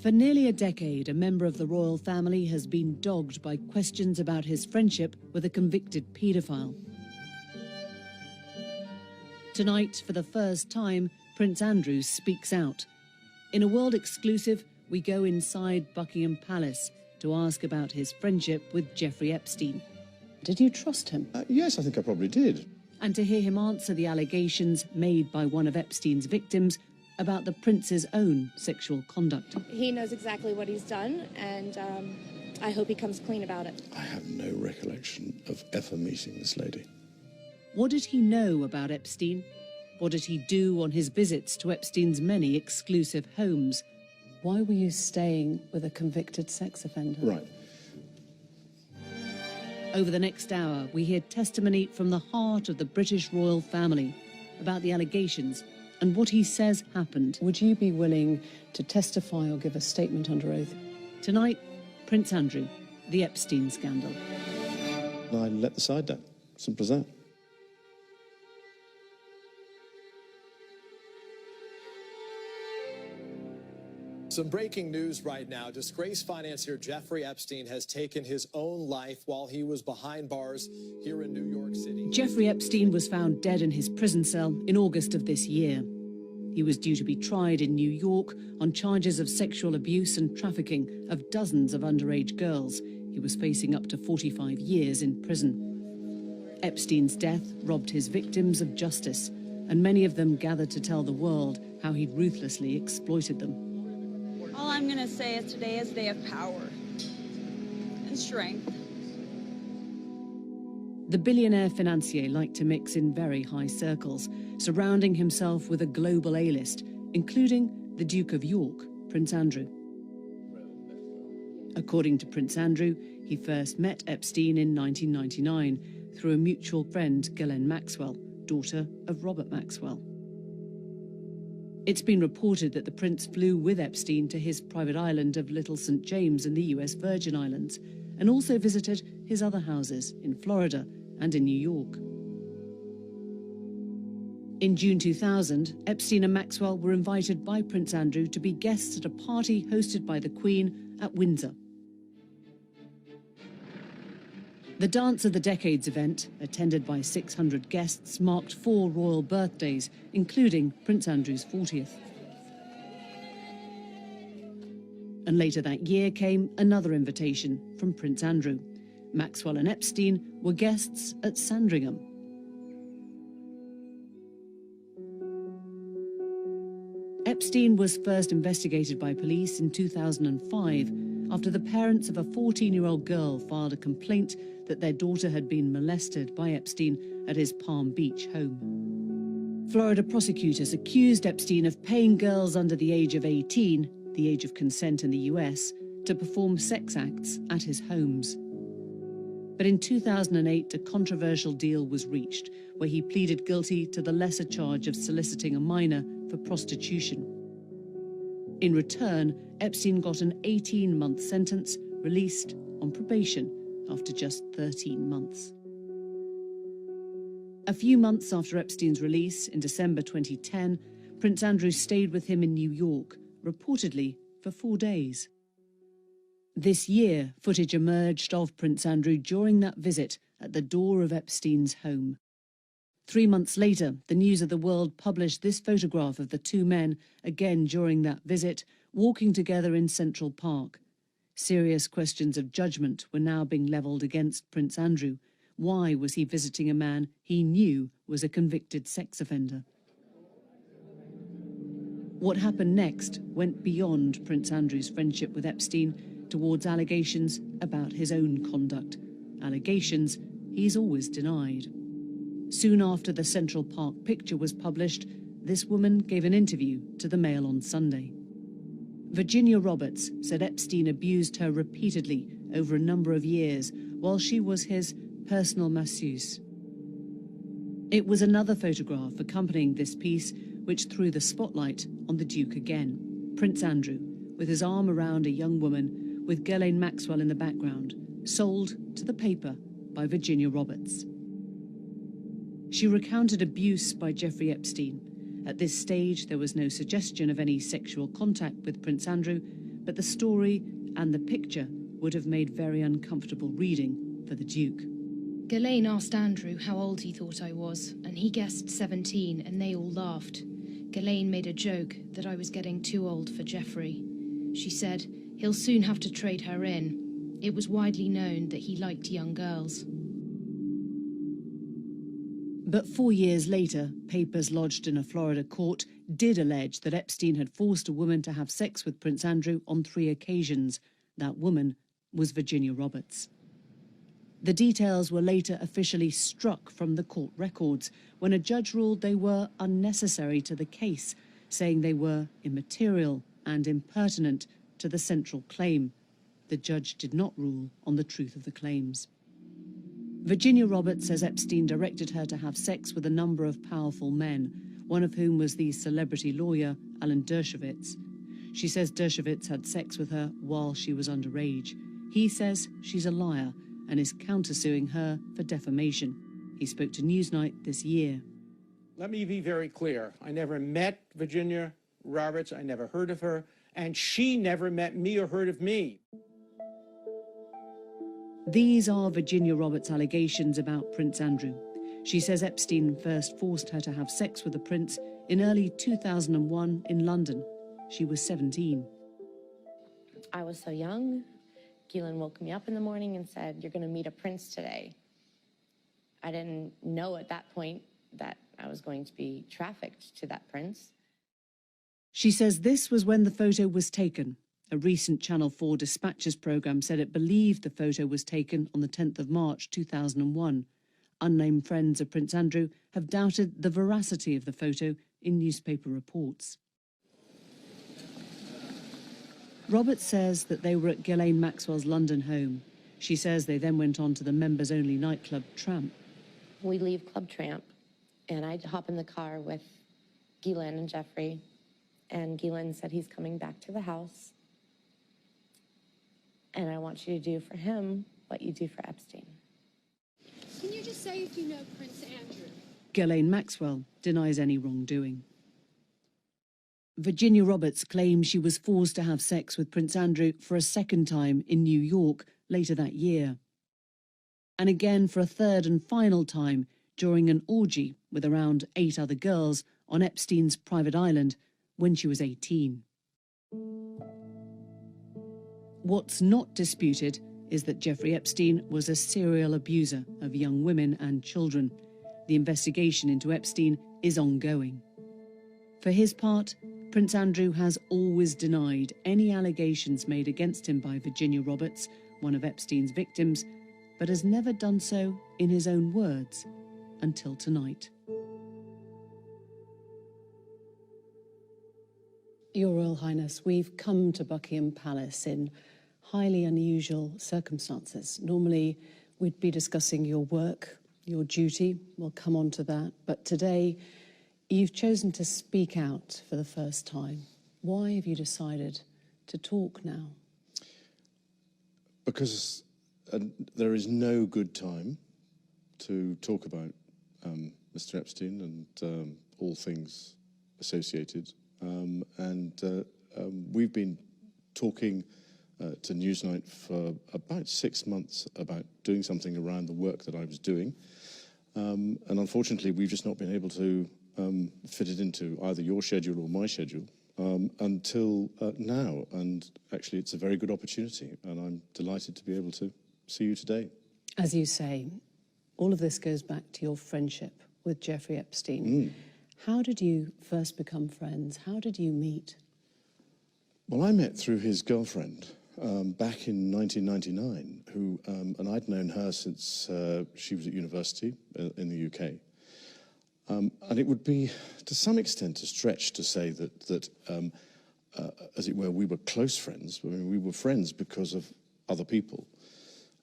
For nearly a decade, a member of the royal family has been dogged by questions about his friendship with a convicted paedophile. Tonight, for the first time, Prince Andrew speaks out. In a world exclusive, we go inside Buckingham Palace to ask about his friendship with Jeffrey Epstein. Did you trust him? Yes, I think I probably did. And to hear him answer the allegations made by one of Epstein's victims about the prince's own sexual conduct. He knows exactly what he's done, and I hope he comes clean about it. I have no recollection of ever meeting this lady. What did he know about Epstein? What did he do on his visits to Epstein's many exclusive homes? Why were you staying with a convicted sex offender? Right. Over the next hour, we hear testimony from the heart of the British royal family about the allegations and what he says happened. Would you be willing to testify or give a statement under oath? Tonight, Prince Andrew, the Epstein scandal. I let the side down. Simple as that. Some breaking news right now. Disgraced financier Jeffrey Epstein has taken his own life while he was behind bars here in New York City. Jeffrey Epstein was found dead in his prison cell in August of this year. He was due to be tried in New York on charges of sexual abuse and trafficking of dozens of underage girls. He was facing up to 45 years in prison. Epstein's death robbed his victims of justice, and many of them gathered to tell the world how he ruthlessly exploited them. All I'm going to say is today is a day of power and strength. The billionaire financier liked to mix in very high circles, surrounding himself with a global A-list, including the Duke of York, Prince Andrew. According to Prince Andrew, he first met Epstein in 1999 through a mutual friend, Ghislaine Maxwell, daughter of Robert Maxwell. It's been reported that the prince flew with Epstein to his private island of Little St. James in the US Virgin Islands, and also visited his other houses in Florida and in New York. In June 2000, Epstein and Maxwell were invited by Prince Andrew to be guests at a party hosted by the Queen at Windsor. The Dance of the Decades event, attended by 600 guests, marked 4 royal birthdays, including Prince Andrew's 40th. And later that year came another invitation from Prince Andrew. Maxwell and Epstein were guests at Sandringham. Epstein was first investigated by police in 2005 after the parents of a 14-year-old girl filed a complaint that their daughter had been molested by Epstein at his Palm Beach home. Florida prosecutors accused Epstein of paying girls under the age of 18, the age of consent in the US, to perform sex acts at his homes. But in 2008, a controversial deal was reached where he pleaded guilty to the lesser charge of soliciting a minor for prostitution. In return, Epstein got an 18-month sentence, released on probation after just 13 months. A few months after Epstein's release, in December 2010, Prince Andrew stayed with him in New York, reportedly for 4 days. This year, footage emerged of Prince Andrew during that visit at the door of Epstein's home. 3 months later, the News of the World published this photograph of the two men, again during that visit, walking together in Central Park. Serious questions of judgment were now being levelled against Prince Andrew. Why was he visiting a man he knew was a convicted sex offender? What happened next went beyond Prince Andrew's friendship with Epstein towards allegations about his own conduct. Allegations he's always denied. Soon after the Central Park picture was published, this woman gave an interview to the Mail on Sunday. Virginia Roberts said Epstein abused her repeatedly over a number of years while she was his personal masseuse. It was another photograph accompanying this piece which threw the spotlight on the Duke again. Prince Andrew, with his arm around a young woman with Ghislaine Maxwell in the background, sold to the paper by Virginia Roberts. She recounted abuse by Jeffrey Epstein. At this stage, there was no suggestion of any sexual contact with Prince Andrew, but the story and the picture would have made very uncomfortable reading for the Duke. Ghislaine asked Andrew how old he thought I was, and he guessed 17, and they all laughed. Ghislaine made a joke that I was getting too old for Geoffrey. She said he'll soon have to trade her in. It was widely known that he liked young girls. But 4 years later, papers lodged in a Florida court did allege that Epstein had forced a woman to have sex with Prince Andrew on 3 occasions. That woman was Virginia Roberts. The details were later officially struck from the court records when a judge ruled they were unnecessary to the case, saying they were immaterial and impertinent to the central claim. The judge did not rule on the truth of the claims. Virginia Roberts says Epstein directed her to have sex with a number of powerful men, one of whom was the celebrity lawyer Alan Dershowitz. She says Dershowitz had sex with her while she was underage. He says she's a liar and is countersuing her for defamation. He spoke to Newsnight this year. Let me be very clear. I never met Virginia Roberts. I never heard of her. And she never met me or heard of me. These are Virginia Roberts' allegations about Prince Andrew. She says Epstein first forced her to have sex with the prince in early 2001 in London. She was 17. I was so young. Ghislaine woke me up in the morning and said, "You're going to meet a prince today." I didn't know at that point that I was going to be trafficked to that prince. She says this was when the photo was taken. A recent Channel 4 Dispatches programme said it believed the photo was taken on the 10th of March 2001. Unnamed friends of Prince Andrew have doubted the veracity of the photo in newspaper reports. Roberts says that they were at Ghislaine Maxwell's London home. She says they then went on to the members-only nightclub Tramp. We leave Club Tramp, and I hop in the car with Ghislaine and Geoffrey, and Ghislaine said he's coming back to the house, and I want you to do for him what you do for Epstein. Can you just say if you know Prince Andrew? Ghislaine Maxwell denies any wrongdoing. Virginia Roberts claims she was forced to have sex with Prince Andrew for a second time in New York later that year. And again for a third and final time during an orgy with around 8 other girls on Epstein's private island when she was 18. What's not disputed is that Jeffrey Epstein was a serial abuser of young women and children. The investigation into Epstein is ongoing. For his part, Prince Andrew has always denied any allegations made against him by Virginia Roberts, one of Epstein's victims, but has never done so in his own words until tonight. Your Royal Highness, we've come to Buckingham Palace in highly unusual circumstances. Normally, we'd be discussing your work, your duty. We'll come on to that. But today, you've chosen to speak out for the first time. Why have you decided to talk now? Because there is no good time to talk about Mr. Epstein and all things associated. We've been talking to Newsnight for about 6 months about doing something around the work that I was doing. And unfortunately, we've just not been able to fit it into either your schedule or my schedule until now. And actually, it's a very good opportunity, and I'm delighted to be able to see you today. As you say, all of this goes back to your friendship with Jeffrey Epstein. How did you first become friends? How did you meet? Well, I met through his girlfriend back in 1999, who, and I'd known her since she was at university in the UK. And it would be, to some extent, a stretch to say that as it were, we were close friends. I mean, we were friends because of other people.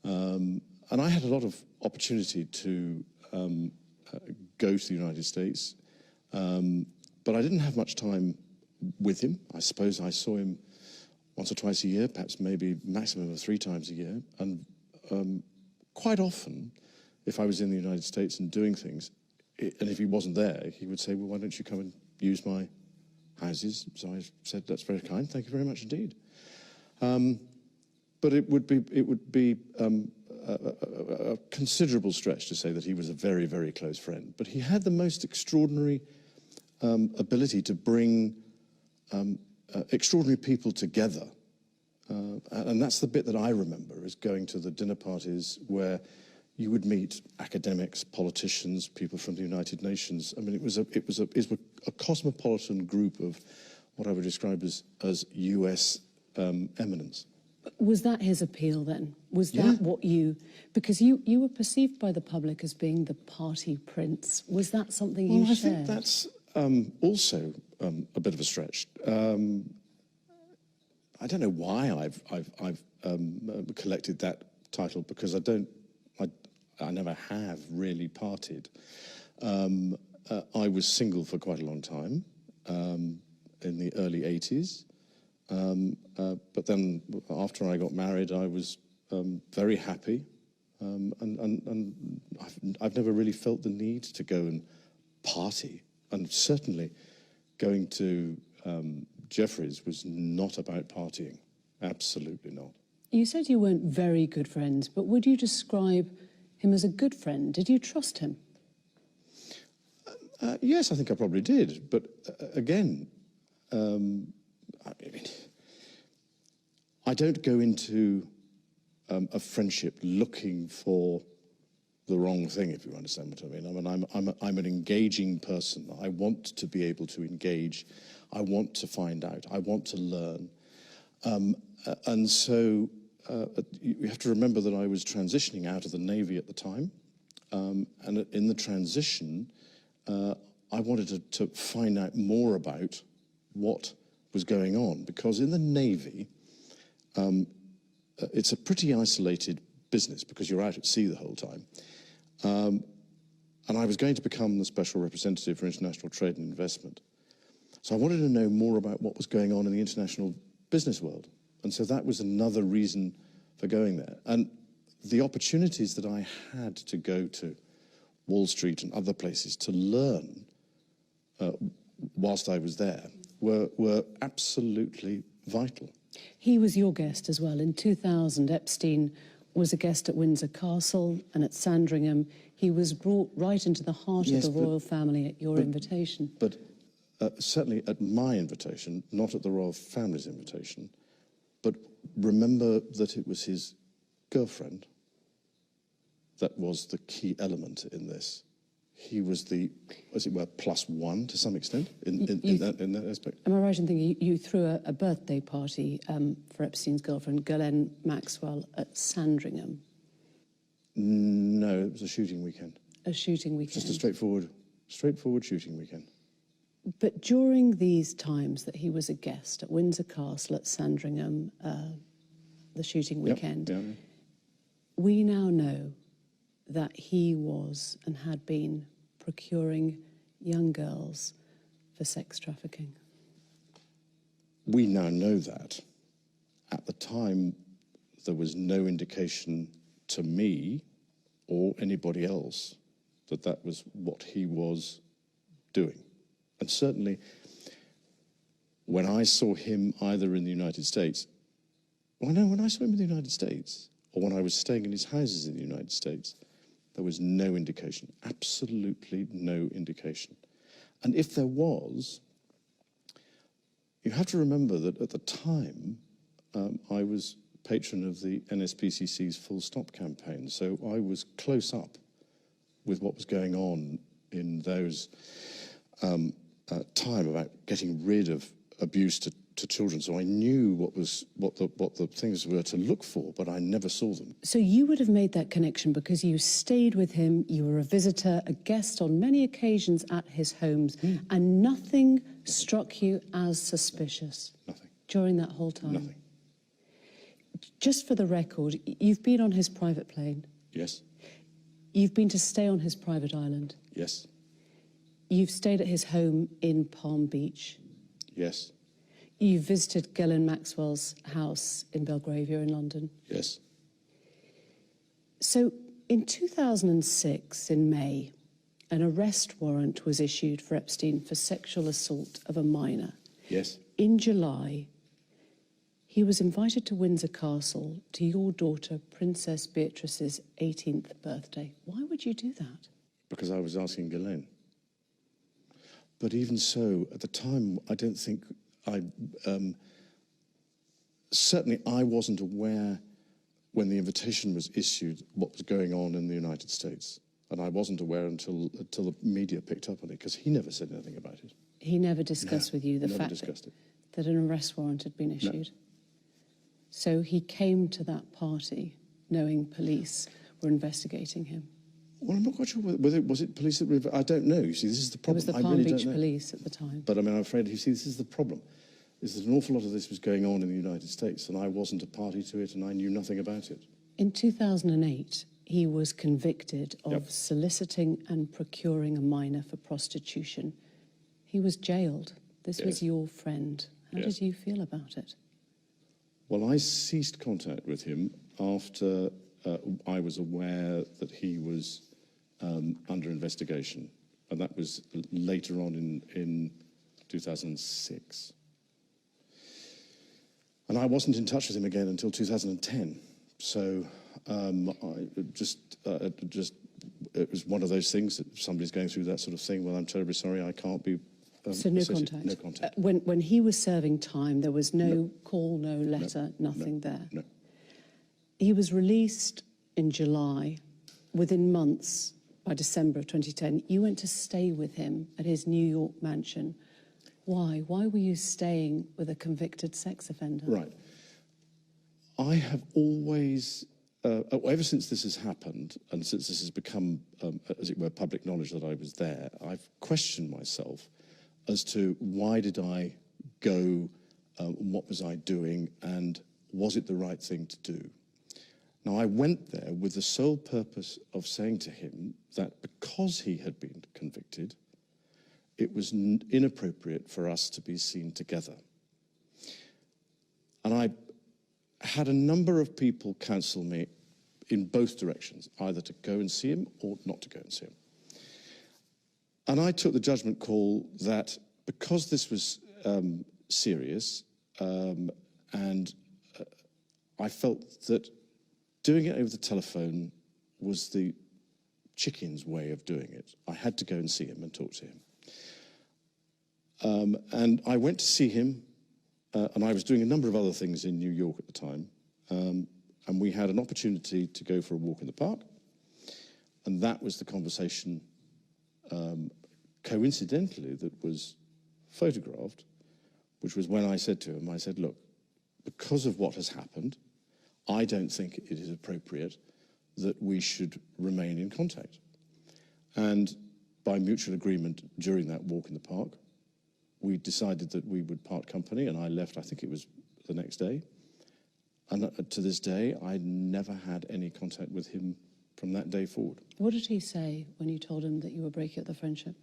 And I had a lot of opportunity to go to the United States, but I didn't have much time with him. I suppose I saw him once or twice a year, perhaps maybe maximum of 3 times a year. And quite often, if I was in the United States and doing things, and if he wasn't there, he would say, well, why don't you come and use my houses? So I said, that's very kind, thank you very much indeed. But it would be a considerable stretch to say that he was a very, very close friend. But he had the most extraordinary ability to bring extraordinary people together. And that's the bit that I remember, is going to the dinner parties where you would meet academics, politicians, people from the United Nations. I mean, it was a cosmopolitan group of what I would describe as US eminence. Was that his appeal then? Was that what you... Because you were perceived by the public as being the party prince. Was that something you shared? I think that's also a bit of a stretch. I don't know why I've collected that title, because I never have really partied. I was single for quite a long time in the early 80s. But then after I got married, I was very happy. And I've never really felt the need to go and party. And certainly going to Jeffrey's was not about partying. Absolutely not. You said you weren't very good friends, but would you describe him as a good friend? Did you trust him? Yes, I think I probably did. But again, I mean, I don't go into a friendship looking for the wrong thing, if you understand what I mean. I'm an engaging person. I want to be able to engage. I want to find out. I want to learn. And so you have to remember that I was transitioning out of the Navy at the time. And in the transition, I wanted to find out more about what was going on, because in the Navy, it's a pretty isolated business because you're out at sea the whole time. And I was going to become the Special Representative for International Trade and Investment. So I wanted to know more about what was going on in the international business world. And so that was another reason for going there. And the opportunities that I had to go to Wall Street and other places to learn whilst I was there were absolutely vital. He was your guest as well. In 2000, Epstein was a guest at Windsor Castle and at Sandringham. He was brought right into the heart of the royal family at your invitation. But certainly at my invitation, not at the royal family's invitation. But remember that it was his girlfriend that was the key element in this. He was the, as it were, plus one to some extent in that aspect. Am I right in thinking you threw a birthday party for Epstein's girlfriend, Ghislaine Maxwell, at Sandringham? No, it was a shooting weekend. A shooting weekend? Just a straightforward shooting weekend. But during these times that he was a guest at Windsor Castle, at Sandringham, the shooting weekend, we now know that he was and had been procuring young girls for sex trafficking. We now know that. At the time, there was no indication to me or anybody else that that was what he was doing. And certainly, when I saw him either in the United States, when I saw him in the United States, or when I was staying in his houses in the United States, there was no indication, absolutely no indication. And if there was, you have to remember that at the time, I was patron of the NSPCC's Full Stop campaign, so I was close up with what was going on in those time about getting rid of abuse to children. So I knew what the things were to look for, but I never saw them. So you would have made that connection because you stayed with him, you were a visitor, a guest on many occasions at his homes, and nothing struck you as suspicious? Nothing. During that whole time? Nothing. Just for the record, you've been on his private plane? Yes. You've been to stay on his private island? Yes. You've stayed at his home in Palm Beach? Yes. You visited Ghislaine Maxwell's house in Belgravia in London? Yes. So in 2006, in May, an arrest warrant was issued for Epstein for sexual assault of a minor. Yes. In July, He was invited to Windsor Castle to your daughter, Princess Beatrice's 18th birthday. Why would you do that? Because I was asking Ghislaine. But even so, at the time, I don't think certainly I wasn't aware when the invitation was issued what was going on in the United States. And I wasn't aware until the media picked up on it, because he never said anything about it. He never discussed with you the never fact discussed it. that an arrest warrant had been issued? No. So he came to that party knowing police were investigating him? Well, I'm not quite sure whether was it police that were, I don't know. You see, this is the It problem. was the I Palm really Beach don't know. police at the time. But I mean, I'm afraid, you see, this is the problem, is that an awful lot of this was going on in the United States, and I wasn't a party to it, and I knew nothing about it. In 2008, he was convicted of Yep. soliciting and procuring a minor for prostitution. He was jailed. This was Yes. your friend. How Yes. did you feel about it? Well, I ceased contact with him after I was aware that he was under investigation, and that was later on in 2006. And I wasn't in touch with him again until 2010. So it was one of those things that somebody's going through that sort of thing. Well, I'm terribly sorry, I can't be. So no associated. contact? No contact. When he was serving time, there was no call, no letter, nothing there? No. He was released in July. Within months, by December of 2010, you went to stay with him at his New York mansion. Why? Why were you staying with a convicted sex offender? Right. I have always, ever since this has happened, and since this has become, as it were, public knowledge that I was there, I've questioned myself as to why did I go, what was I doing, and was it the right thing to do? Now, I went there with the sole purpose of saying to him that because he had been convicted, it was inappropriate for us to be seen together. And I had a number of people counsel me in both directions, either to go and see him or not to go and see him. And I took the judgment call that because this was serious, and I felt that doing it over the telephone was the chicken's way of doing it. I had to go and see him and talk to him. And I went to see him, and I was doing a number of other things in New York at the time, and we had an opportunity to go for a walk in the park, and that was the conversation, coincidentally, that was photographed, which was when I said to him, I said, look, because of what has happened, I don't think it is appropriate that we should remain in contact. And by mutual agreement during that walk in the park, we decided that we would part company, and I left, I think it was the next day. And to this day, I never had any contact with him from that day forward. What did he say when you told him that you were breaking up the friendship?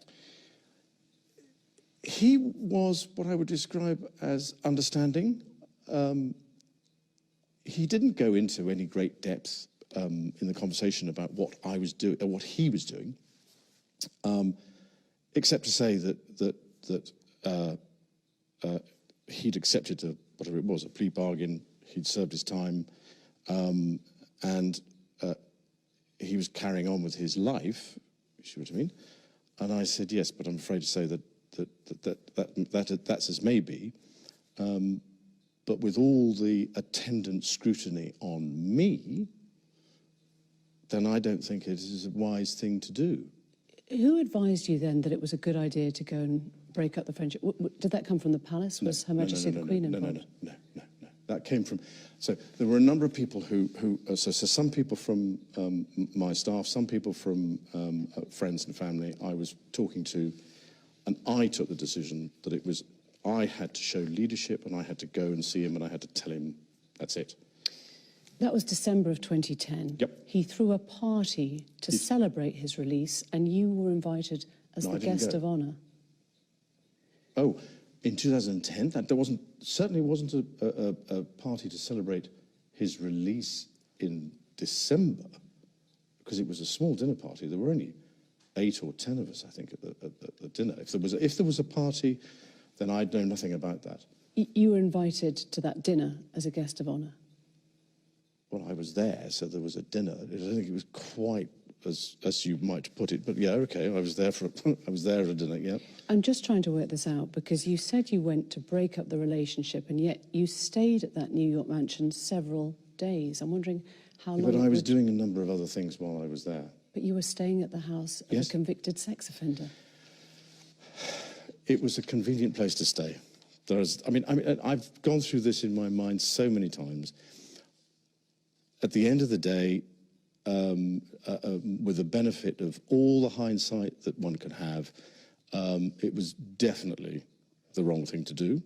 He was what I would describe as understanding. He didn't go into any great depth in the conversation about what I was doing, or what he was doing, except to say that he'd accepted whatever it was, a plea bargain. He'd served his time, and he was carrying on with his life. You see what I mean? And I said yes, but I'm afraid to say that's as may be. But with all the attendant scrutiny on me, then I don't think it is a wise thing to do. Who advised you then that it was a good idea to go and break up the friendship? Did that come from the palace? Was Her Majesty the Queen involved? No. That came from, so there were a number of people so some people from my staff, some people from friends and family I was talking to, and I took the decision that it was, I had to show leadership, and I had to go and see him, and I had to tell him, that's it. That was December of 2010. Yep. He threw a party to celebrate his release, and you were invited as the guest of honour. Oh, in 2010, certainly wasn't a party to celebrate his release in December, because it was a small dinner party. There were only 8 or 10 of us, I think, at the dinner. If there was a party, then I'd know nothing about that. You were invited to that dinner as a guest of honour. Well, I was there, so there was a dinner. I don't think it was quite as you might put it, but yeah, okay, I was there I was there at a dinner, yeah. I'm just trying to work this out because you said you went to break up the relationship and yet you stayed at that New York mansion several days. I'm wondering how long... But I was doing a number of other things while I was there. But you were staying at the house of a convicted sex offender. It was a convenient place to stay. I mean, I've gone through this in my mind so many times. At the end of the day, with the benefit of all the hindsight that one could have, it was definitely the wrong thing to do.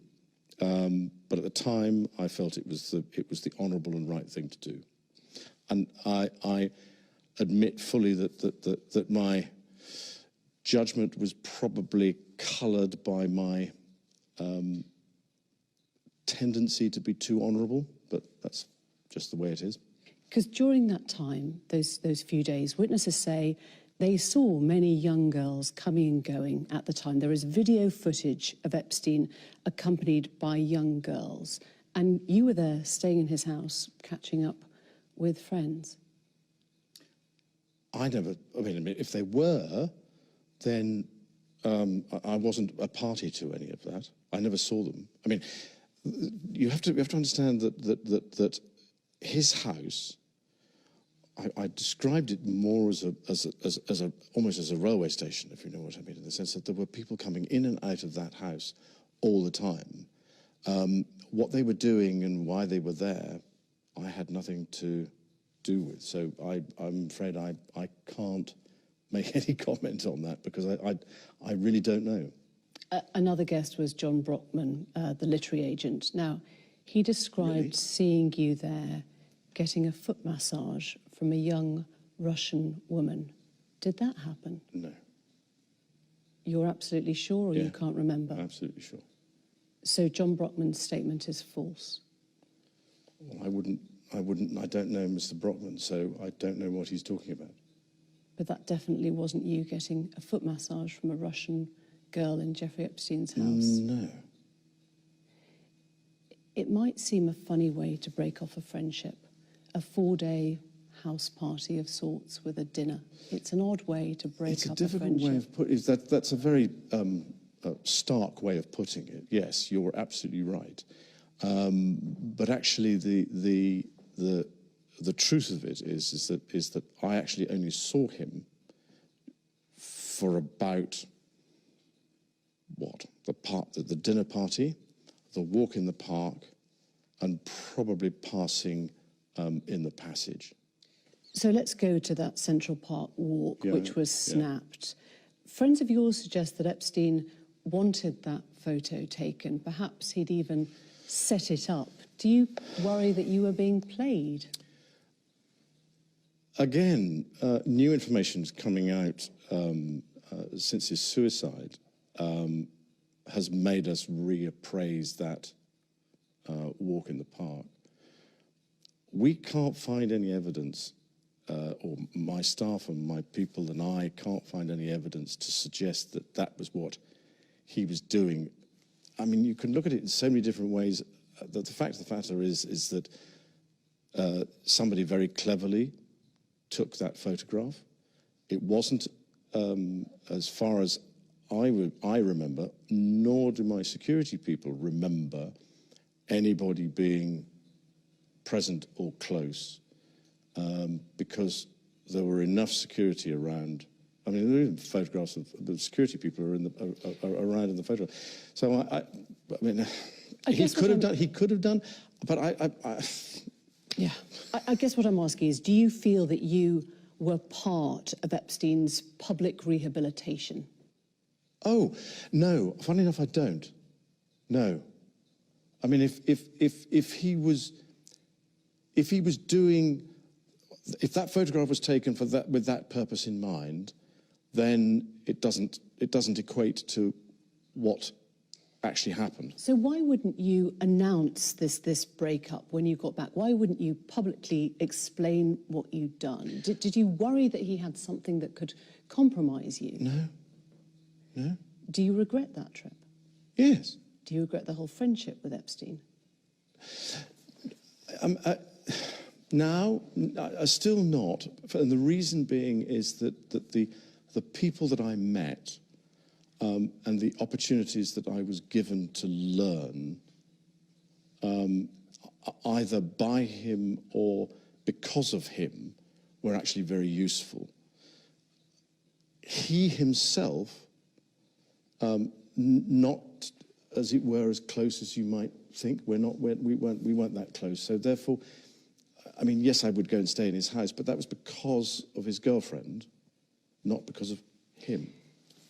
But at the time, I felt it was the honourable and right thing to do. And I admit fully that my judgment was probably coloured by my tendency to be too honourable, but that's just the way it is. Because during that time, those few days, witnesses say they saw many young girls coming and going at the time. There is video footage of Epstein accompanied by young girls. And you were there staying in his house, catching up with friends. I mean, if they were, then I wasn't a party to any of that. I never saw them. I mean, you have to understand that his house, I described it more as almost as a railway station, if you know what I mean, in the sense that there were people coming in and out of that house all the time. What they were doing and why they were there, I had nothing to do with. So I'm afraid I can't make any comment on that because I really don't know. Another guest was John Brockman, the literary agent. Now, he described seeing you there getting a foot massage from a young Russian woman. Did that happen? No. You're absolutely sure or you can't remember? Absolutely sure. So John Brockman's statement is false? Well, I don't know Mr. Brockman, so I don't know what he's talking about. But that definitely wasn't you getting a foot massage from a Russian girl in Jeffrey Epstein's house? No. It might seem a funny way to break off a friendship, a 4-day house party of sorts with a dinner. It's an odd way to break up a friendship. It's a difficult way of putting it. That's a very stark way of putting it. Yes, you're absolutely right. But actually, the truth of it is that I actually only saw him for about the dinner party, the walk in the park, and probably passing in the passage. So let's go to that Central Park walk, which was snapped. Friends of yours suggest that Epstein wanted that photo taken. Perhaps he'd even set it up. Do you worry that you were being played? Again, new information's coming out since his suicide has made us reappraise that walk in the park. We can't find any evidence, or my staff and my people and I can't find any evidence to suggest that that was what he was doing. I mean, you can look at it in so many different ways. The fact of the matter is that somebody very cleverly took that photograph. It wasn't, as far as I remember, nor do my security people remember anybody being present or close, because there were enough security around. I mean, there are even photographs of the security people are around in the photograph. So I mean, he could have done, but Yeah, I guess what I'm asking is, do you feel that you were part of Epstein's public rehabilitation? Oh, no. Funny enough, I don't. No. I mean, if he was doing, if that photograph was taken for that with that purpose in mind, then it doesn't equate to what actually happened. So why wouldn't you announce this breakup when you got back? Why wouldn't you publicly explain what you'd done? Did you worry that he had something that could compromise you? No. No. Do you regret that trip? Yes. Do you regret the whole friendship with Epstein? Now, still not. And the reason being is that the people that I met and the opportunities that I was given to learn, either by him or because of him, were actually very useful. He himself, not, as it were, as close as you might think. We weren't that close. So therefore, I mean, yes, I would go and stay in his house, but that was because of his girlfriend, not because of him.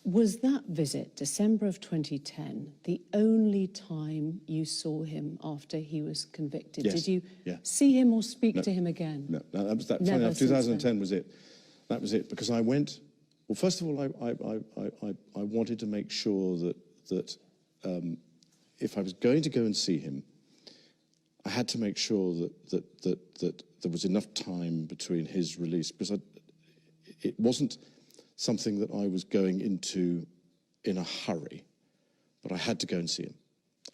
Was that visit, December of 2010, the only time you saw him after he was convicted? Yes. Did you Yeah. see him or speak to him again? No, that was that. Never Funny enough, since 2010 was it. That was it, because I went. Well, first of all, I wanted to make sure that if I was going to go and see him, I had to make sure that there was enough time between his release, because it wasn't something that I was going into in a hurry, but I had to go and see him.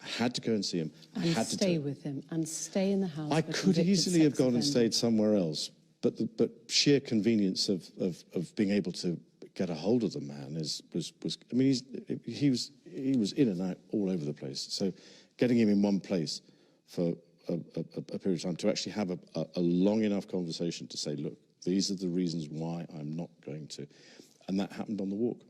I had to go and see him. I And had to stay with him and stay in the house. I of a could convicted easily have sex gone and offender. stayed somewhere else, but sheer convenience of being able to get a hold of the man was. I mean, he was in and out all over the place. So getting him in one place for a period of time to actually have a long enough conversation to say, look, these are the reasons why I'm not going to, and that happened on the walk.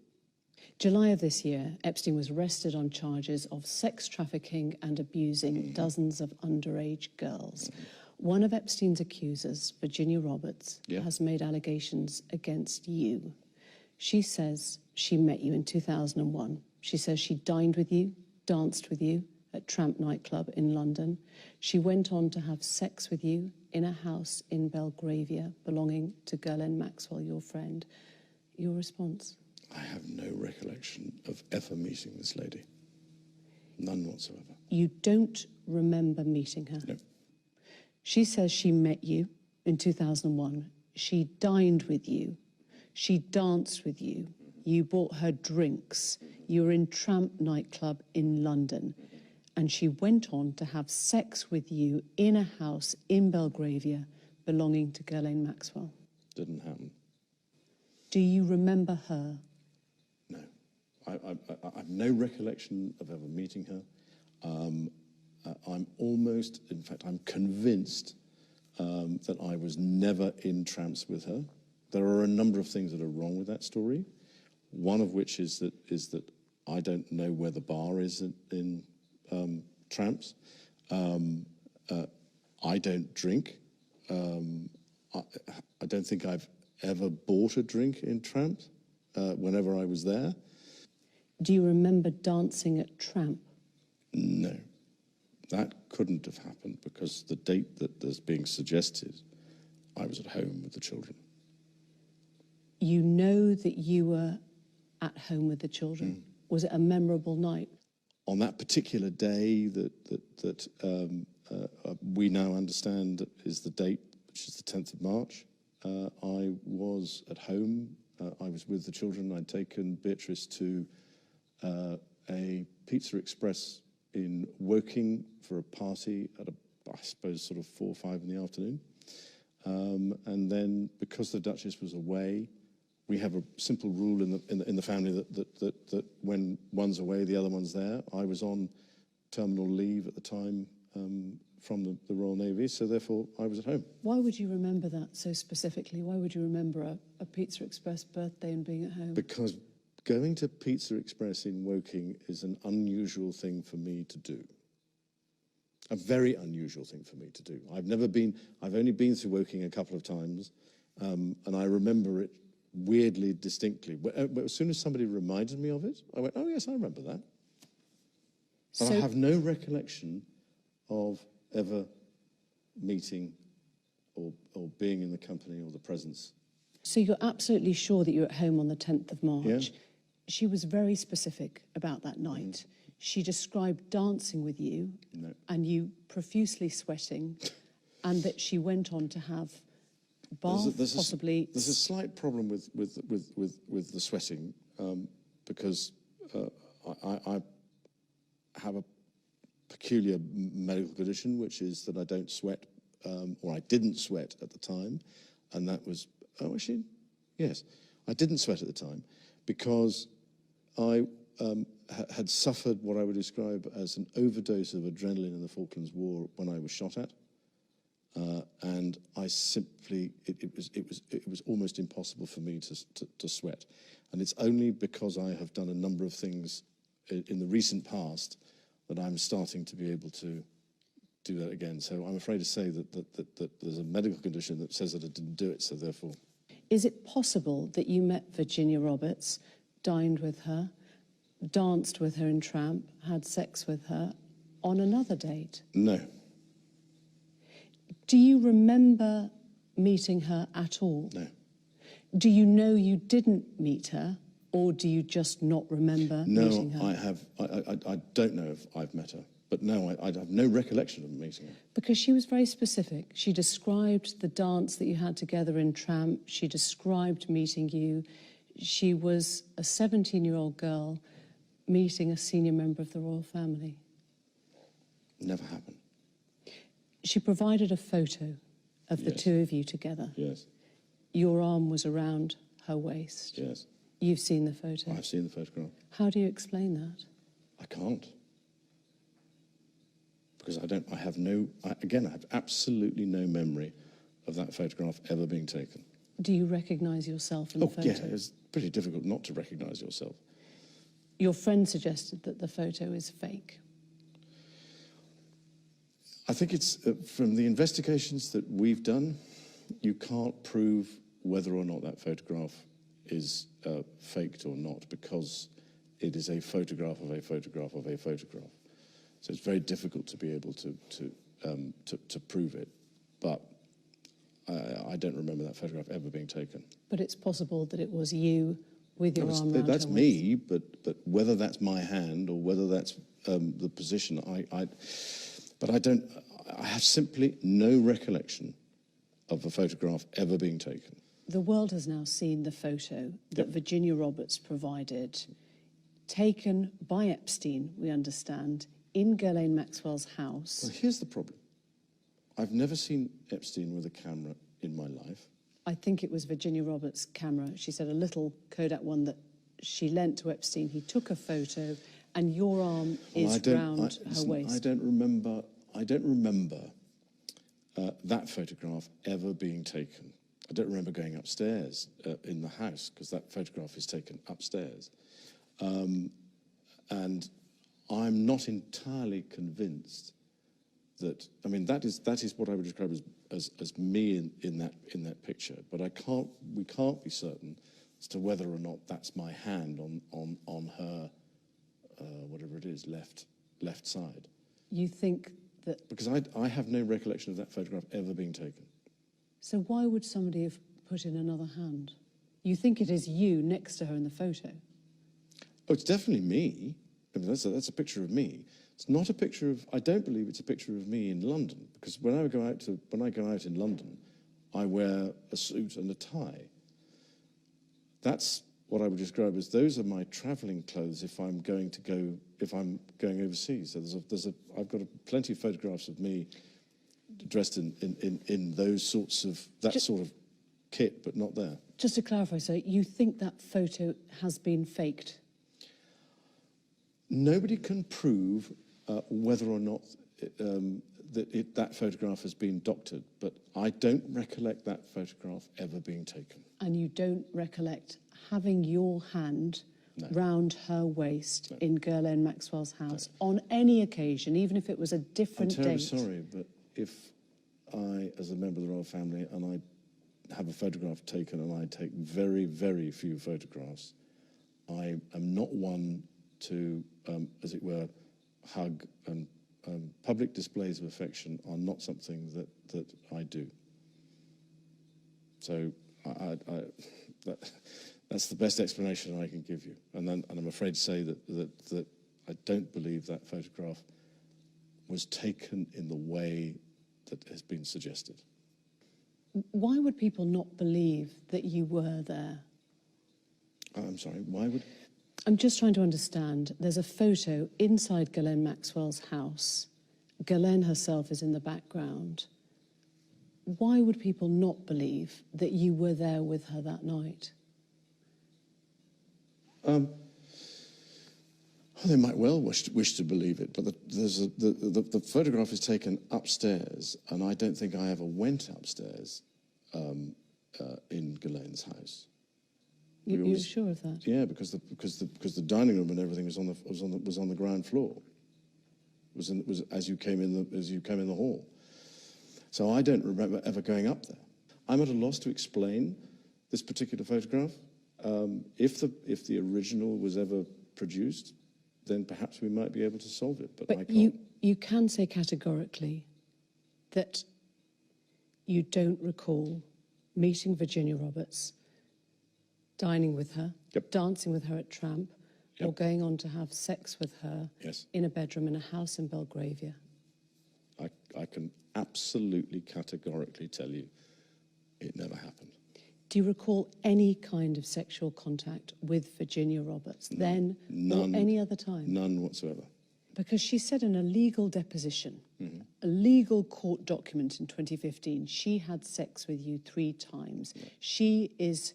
July of this year, Epstein was arrested on charges of sex trafficking and abusing dozens of underage girls. One of Epstein's accusers, Virginia Roberts, has made allegations against you. She says she met you in 2001. She says she dined with you, danced with you at Tramp nightclub in London. She went on to have sex with you in a house in Belgravia belonging to Ghislaine Maxwell, your friend. Your response? I have no recollection of ever meeting this lady. None whatsoever. You don't remember meeting her? No. She says she met you in 2001. She dined with you. She danced with you. You bought her drinks. You were in Tramp nightclub in London. And she went on to have sex with you in a house in Belgravia belonging to Ghislaine Maxwell. Didn't happen. Do you remember her? No. I have no recollection of ever meeting her. I'm almost, in fact, I'm convinced that I was never in Tramps with her. There are a number of things that are wrong with that story. One of which is that I don't know where the bar is in Tramps. I don't drink. I don't think I've ever bought a drink in Tramp whenever I was there. Do you remember dancing at Tramp? No, that couldn't have happened because the date that is being suggested, I was at home with the children. You know that you were at home with the children. Was it a memorable night? On that particular day that we now understand is the date, which is the 10th of March, I was at home. I was with the children. I'd taken Beatrice to a Pizza Express in Woking for a party at I suppose sort of 4 or 5 in the afternoon. And then because the Duchess was away, we have a simple rule in the family that when one's away, the other one's there. I was on terminal leave at the time from the Royal Navy, so therefore I was at home. Why would you remember that so specifically? Why would you remember a Pizza Express birthday and being at home? Because going to Pizza Express in Woking is an unusual thing for me to do. A very unusual thing for me to do. I've only been through Woking a couple of times, and I remember it weirdly distinctly. As soon as somebody reminded me of it, I went, oh yes, I remember that. But I have no recollection of ever meeting or being in the company or the presence. So you're absolutely sure that you're at home on the 10th of March. Yeah. She was very specific about that night. She described dancing with you and you profusely sweating, and that she went on to have bath, possibly. There's a slight problem with the sweating because I have peculiar medical condition, which is that I don't sweat, or I didn't sweat at the time, and that was, oh, actually, yes, I didn't sweat at the time because I had suffered what I would describe as an overdose of adrenaline in the Falklands War when I was shot at, and I simply, it was almost impossible for me to sweat, and it's only because I have done a number of things in the recent past that I'm starting to be able to do that again. So I'm afraid to say that there's a medical condition that says that I didn't do it, so therefore. Is it possible that you met Virginia Roberts, dined with her, danced with her in Tramp, had sex with her on another date? No. Do you remember meeting her at all? No. Do you know you didn't meet her, or do you just not remember meeting her? No, I don't know if I've met her, but no, I have no recollection of meeting her. Because she was very specific. She described the dance that you had together in Tramp. She described meeting you. She was a 17-year-old girl meeting a senior member of the royal family. Never happened. She provided a photo of the two of you together. Yes. Your arm was around her waist. Yes. You've seen the photo. I've seen the photograph. How do you explain that? I can't. Because I have absolutely no memory of that photograph ever being taken. Do you recognise yourself in the photo? Yeah, it's pretty difficult not to recognise yourself. Your friend suggested that the photo is fake. I think it's, from the investigations that we've done, you can't prove whether or not that photograph is faked or not, because it is a photograph of a photograph of a photograph. So it's very difficult to be able to prove it. But I don't remember that photograph ever being taken. But it's possible that it was you with your arm around that's her me, but whether that's my hand or whether that's the position, I have simply no recollection of a photograph ever being taken. The world has now seen the photo that Virginia Roberts provided, taken by Epstein, we understand, in Ghislaine Maxwell's house. Well, here's the problem. I've never seen Epstein with a camera in my life. I think it was Virginia Roberts' camera. She said a little Kodak one that she lent to Epstein. He took a photo, and your arm is round her waist. I don't remember that photograph ever being taken. I don't remember going upstairs in the house, because that photograph is taken upstairs. And I'm not entirely convinced that, I mean, that is what I would describe as me in that picture. But we can't be certain as to whether or not that's my hand on her, whatever it is, left side. You think that... Because I have no recollection of that photograph ever being taken. So why would somebody have put in another hand? You think it is you next to her in the photo? Oh, it's definitely me. I mean, that's a picture of me. It's not a picture of, I don't believe it's a picture of me in London, because when I go out in London, I wear a suit and a tie. That's what I would describe as, those are my travelling clothes if I'm going going overseas. So I've got plenty of photographs of me dressed in those sorts of, sort of kit, but not there. Just to clarify, so you think that photo has been faked? Nobody can prove whether or not that photograph has been doctored, but I don't recollect that photograph ever being taken. And you don't recollect having your hand round her waist in Ghislaine Maxwell's house on any occasion, even if it was a different date? I'm terribly sorry, but if I, as a member of the royal family, and I have a photograph taken, and I take very, very few photographs, I am not one to, as it were, hug, and public displays of affection are not something that I do. So that's the best explanation I can give you. And I'm afraid to say that I don't believe that photograph was taken in the way that has been suggested. Why would people not believe that you were there? I'm sorry, why would... I'm just trying to understand. There's a photo inside Ghislaine Maxwell's house. Ghislaine herself is in the background. Why would people not believe that you were there with her that night? Well, they might well wish to believe it, but the photograph is taken upstairs, and I don't think I ever went upstairs in Ghislaine's house. You're sure of that? Yeah, because the dining room and everything was on the ground floor. It was as you came in the hall. So I don't remember ever going up there. I'm at a loss to explain this particular photograph. If the original was ever produced, then perhaps we might be able to solve it. But I can't. You can say categorically that you don't recall meeting Virginia Roberts, dining with her, Yep. dancing with her at Tramp, or Yep. going on to have sex with her Yes. in a bedroom in a house in Belgravia. I can absolutely categorically tell you it never happened. Do you recall any kind of sexual contact with Virginia Roberts then None. or any other time? None whatsoever. Because she said in a legal deposition, Mm-hmm. a legal court document in 2015, she had sex with you 3 times. Yeah. She is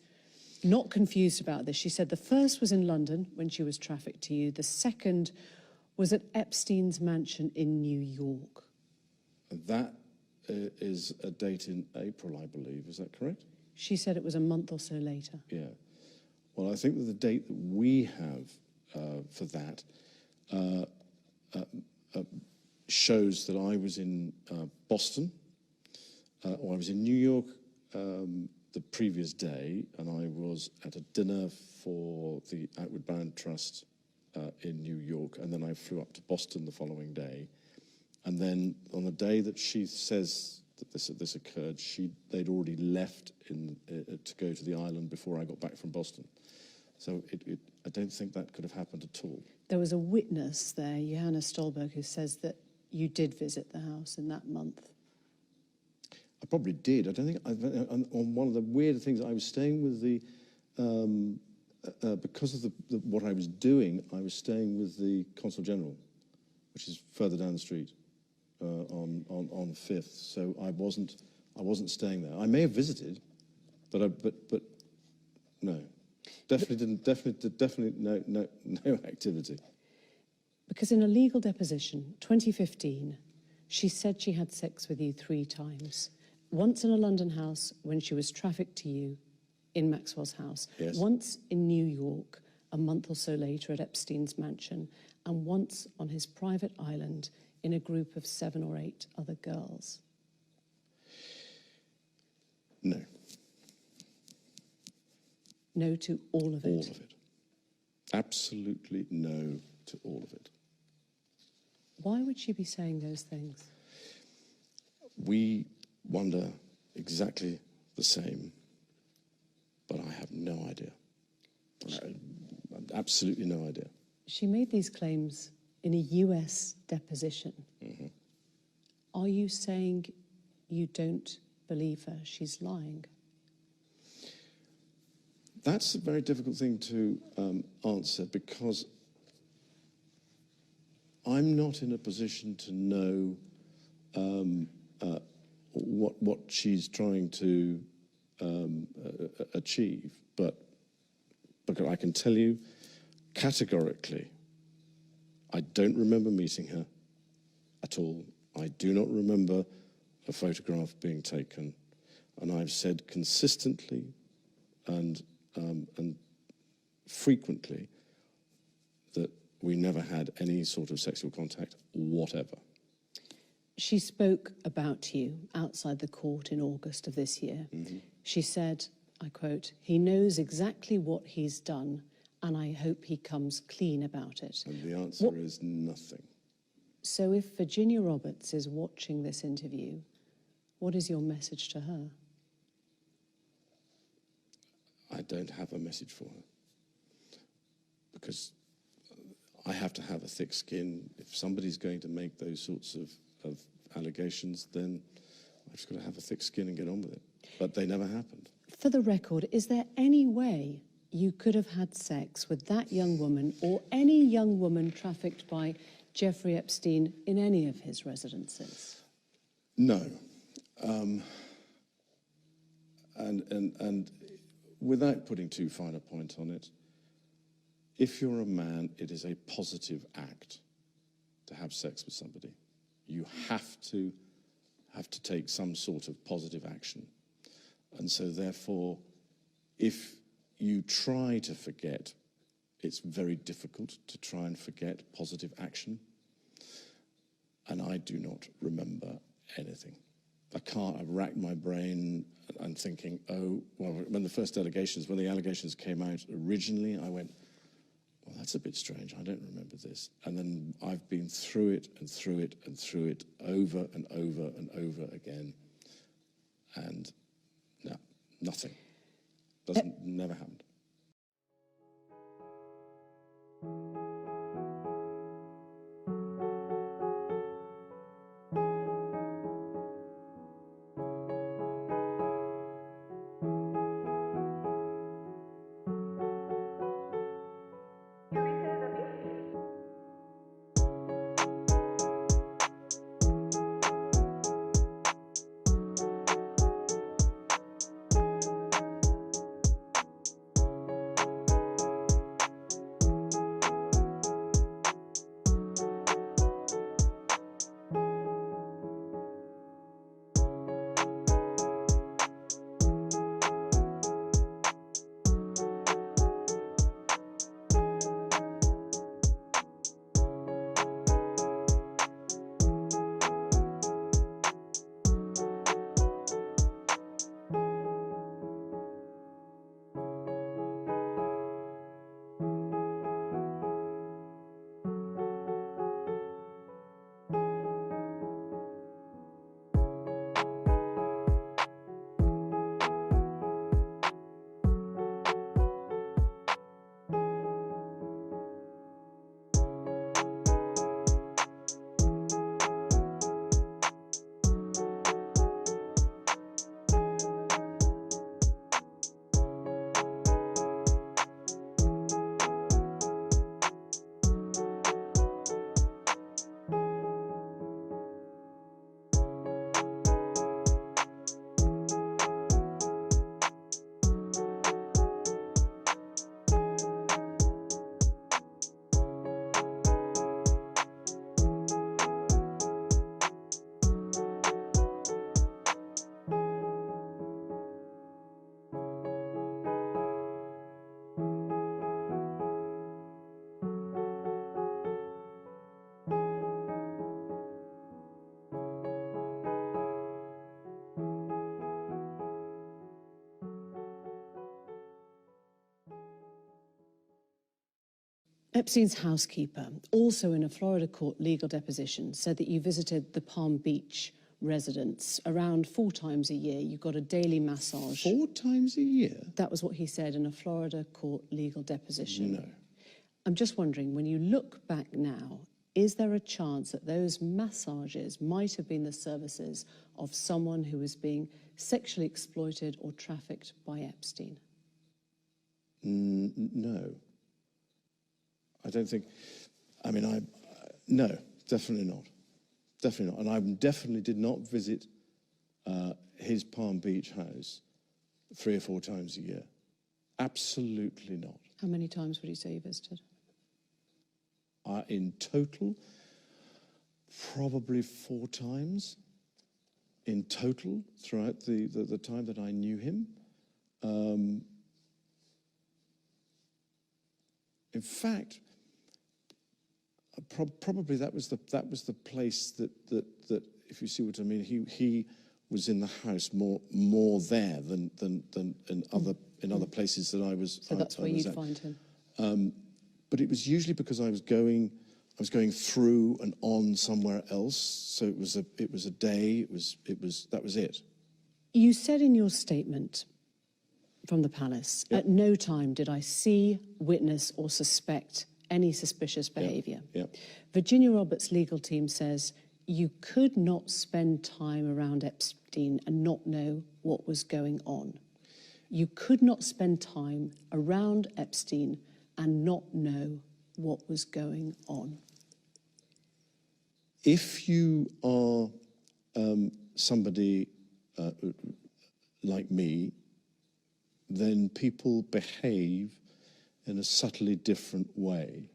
not confused about this. She said the first was in London when she was trafficked to you. The second was at Epstein's mansion in New York. That is a date in April, I believe. Is that correct? She said it was a month or so later. Yeah. Well, I think that the date that we have for that shows that I was in Boston, or I was in New York the previous day, and I was at a dinner for the Outward Bound Trust in New York, and then I flew up to Boston the following day. And then on the day that she says that this occurred, they'd already left to go to the island before I got back from Boston. So I don't think that could have happened at all. There was a witness there, Johanna Stolberg, who says that you did visit the house in that month. I probably did. I don't think. On one of the weird things, I was staying with because of what I was doing. I was staying with the Consul General, which is further down the street on Fifth. So I wasn't staying there. I may have visited, but no, definitely didn't. Definitely no activity. Because in a legal deposition, 2015, she said she had sex with you 3 times. Once in a London house when she was trafficked to you in Maxwell's house. Yes. Once in New York a month or so later at Epstein's mansion. And once on his private island in a group of 7 or 8 other girls. No. No to all of it? All of it. Absolutely no to all of it. Why would she be saying those things? We wonder exactly the same, but I have no idea. Absolutely no idea. She made these claims in a US deposition. Mm-hmm. Are you saying you don't believe her? She's lying? That's a very difficult thing to answer, because I'm not in a position to know what she's trying to achieve, but I can tell you categorically, I don't remember meeting her at all. I do not remember a photograph being taken, and I've said consistently and frequently that we never had any sort of sexual contact whatever. She spoke about you outside the court in August of this year. Mm-hmm. She said, I quote, "He knows exactly what he's done, and I hope he comes clean about it." And the answer is nothing. So if Virginia Roberts is watching this interview, what is your message to her? I don't have a message for her, because I have to have a thick skin. If somebody's going to make those sorts of allegations, then I've just got to have a thick skin and get on with it. But they never happened. For the record, is there any way you could have had sex with that young woman or any young woman trafficked by Jeffrey Epstein in any of his residences? No. And without putting too fine a point on it, if you're a man, it is a positive act to have sex with somebody. You have to take some sort of positive action. And so therefore, if you try to forget, it's very difficult to try and forget positive action. And I do not remember anything. I've racked my brain and thinking, oh, well, when the allegations came out originally, I went, well, that's a bit strange. I don't remember this. And then I've been through it and through it and through it over and over and over again. And no, nothing. Never happened. Epstein's housekeeper, also in a Florida court legal deposition, said that you visited the Palm Beach residence around 4 times a year. You got a daily massage. 4 times a year? That was what he said in a Florida court legal deposition. No. I'm just wondering, when you look back now, is there a chance that those massages might have been the services of someone who was being sexually exploited or trafficked by Epstein? No. I don't think, no, definitely not. Definitely not. And I definitely did not visit his Palm Beach house 3 or 4 times a year. Absolutely not. How many times would you say you visited? In total, probably 4 times. In total, throughout the time that I knew him. In fact, probably that was the place that if you see what I mean, he was in the house more there than in other places that I was. So that's where you'd find him. But it was usually because I was going through and on somewhere else. So it was a day. That was it. You said in your statement from the palace, Yep. at no time did I see, witness, or suspect any suspicious behaviour. Yep. Virginia Roberts' legal team says you could not spend time around Epstein and not know what was going on. You could not spend time around Epstein and not know what was going on. If you are somebody like me, then people behave in a subtly different way.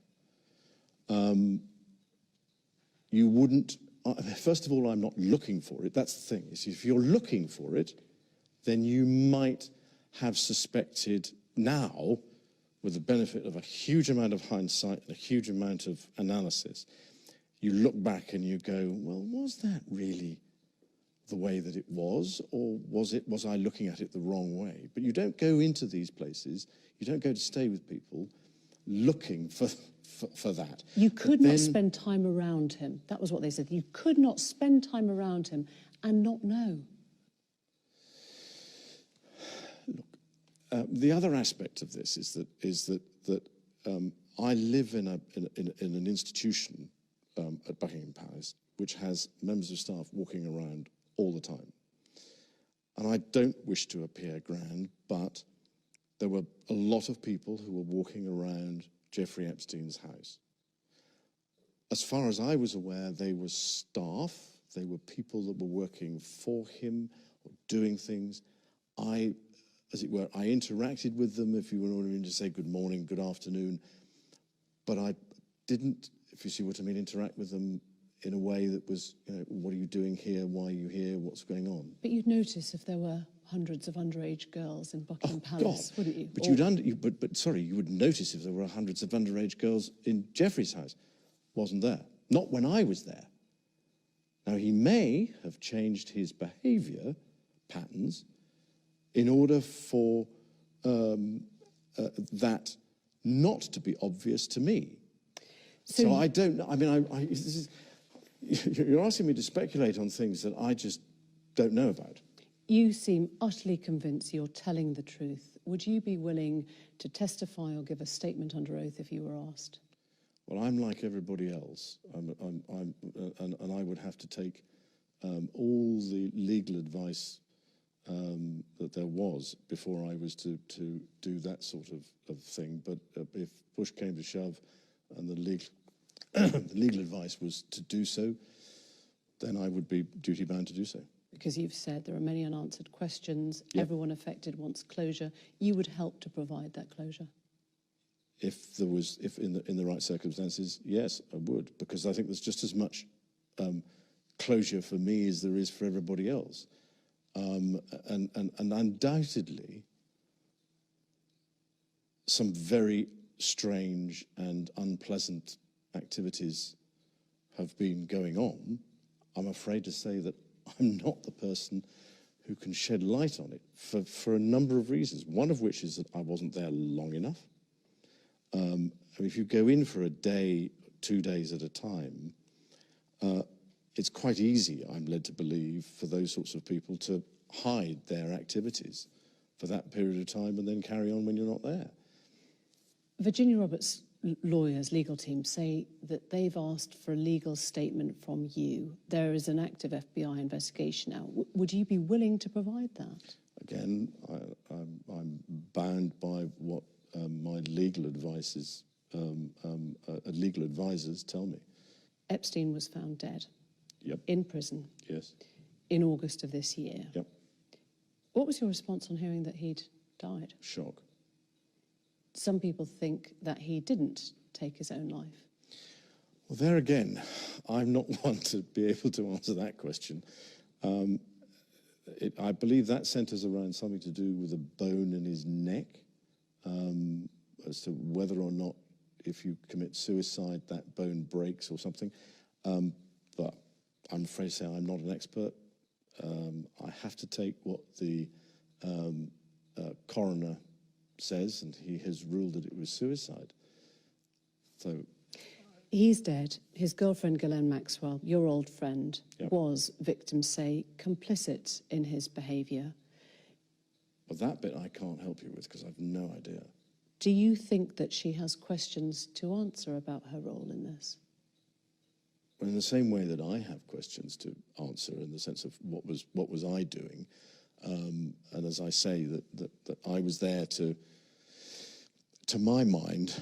You wouldn't, first of all, I'm not looking for it. That's the thing. If you're looking for it, then you might have suspected now, with the benefit of a huge amount of hindsight and a huge amount of analysis, you look back and you go, well, was that really the way that it was, or was I looking at it the wrong way? But you don't go into these places, you don't go to stay with people looking for that. You could not spend time around him. That was what they said. You could not spend time around him and not know. Look, the other aspect of this is that I live in an institution at Buckingham Palace which has members of staff walking around all the time. And I don't wish to appear grand, but there were a lot of people who were walking around Jeffrey Epstein's house. As far as I was aware, they were staff, they were people that were working for him or doing things. As it were, I interacted with them, if you were to say good morning, good afternoon, but I didn't, if you see what I mean, interact with them in a way that was, you know, what are you doing here? Why are you here? What's going on? But you'd notice if there were hundreds of underage girls in Buckingham Palace, God. wouldn't you? But sorry, you would notice if there were hundreds of underage girls in Jeffrey's house. Wasn't there. Not when I was there. Now, he may have changed his behaviour patterns in order for that not to be obvious to me. So I don't know. I mean, you're asking me to speculate on things that I just don't know about. You seem utterly convinced you're telling the truth. Would you be willing to testify or give a statement under oath if you were asked? Well, I'm like everybody else, and I would have to take all the legal advice that there was before I was to do that sort of thing. But if push came to shove and the legal advice was to do so, then I would be duty-bound to do so. Because you've said there are many unanswered questions, Yep. Everyone affected wants closure. You would help to provide that closure? If in the right circumstances, yes, I would, because I think there's just as much closure for me as there is for everybody else. And undoubtedly, some very strange and unpleasant activities have been going on. I'm afraid to say that I'm not the person who can shed light on it for a number of reasons, one of which is that I wasn't there long enough. I mean, if you go in for a day, 2 days at a time, it's quite easy, I'm led to believe, for those sorts of people to hide their activities for that period of time and then carry on when you're not there. Virginia Roberts' lawyers, legal team, say that they've asked for a legal statement from you. There is an active FBI investigation now. Would you be willing to provide that? Again, I'm bound by what my legal advisors tell me. Epstein was found dead. Yep. In prison. Yes. In August of this year. Yep. What was your response on hearing that he'd died? Shock. Some people think that he didn't take his own life. Well, there again, I'm not one to be able to answer that question. I believe that centres around something to do with a bone in his neck, as to whether or not, if you commit suicide, that bone breaks or something. But I'm afraid to say I'm not an expert. I have to take what the coroner says, and he has ruled that it was suicide. So he's dead. His girlfriend, Ghislaine Maxwell, your old friend, Yep. was, victims say, complicit in his behaviour. But that bit I can't help you with because I've no idea. Do you think that she has questions to answer about her role in this? In the same way that I have questions to answer, in the sense of what was I doing, and as I say, that I was there to my mind,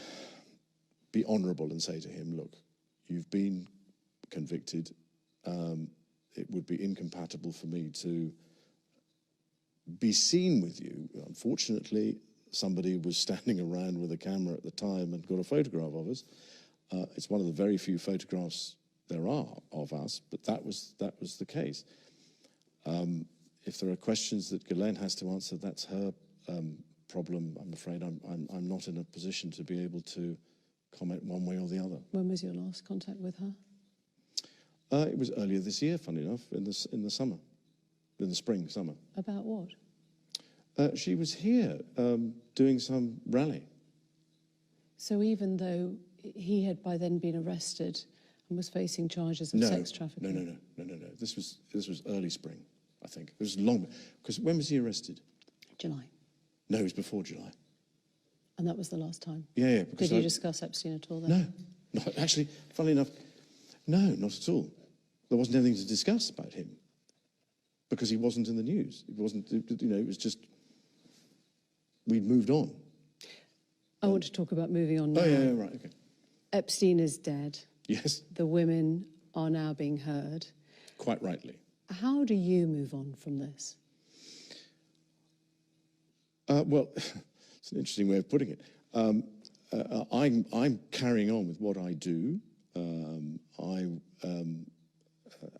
be honourable and say to him, look, you've been convicted, it would be incompatible for me to be seen with you. Unfortunately, somebody was standing around with a camera at the time and got a photograph of us. It's one of the very few photographs there are of us, but that was the case. If there are questions that Ghislaine has to answer, that's her problem. I'm afraid I'm not in a position to be able to comment one way or the other. When was your last contact with her? It was earlier this year, funny enough, in the summer, in the spring, summer. About what? She was here doing some rally. So even though he had by then been arrested and was facing charges of sex trafficking? No. This was early spring, I think. It was long, because when was he arrested? July. No, it was before July. And that was the last time? Yeah. Did you discuss Epstein at all then? No, actually, funnily enough, no, not at all. There wasn't anything to discuss about him because he wasn't in the news. It wasn't, it was just, we'd moved on. I want to talk about moving on now. Oh, yeah, right, okay. Epstein is dead. Yes. The women are now being heard. Quite rightly. How do you move on from this? Well, it's an interesting way of putting it. I'm carrying on with what I do. I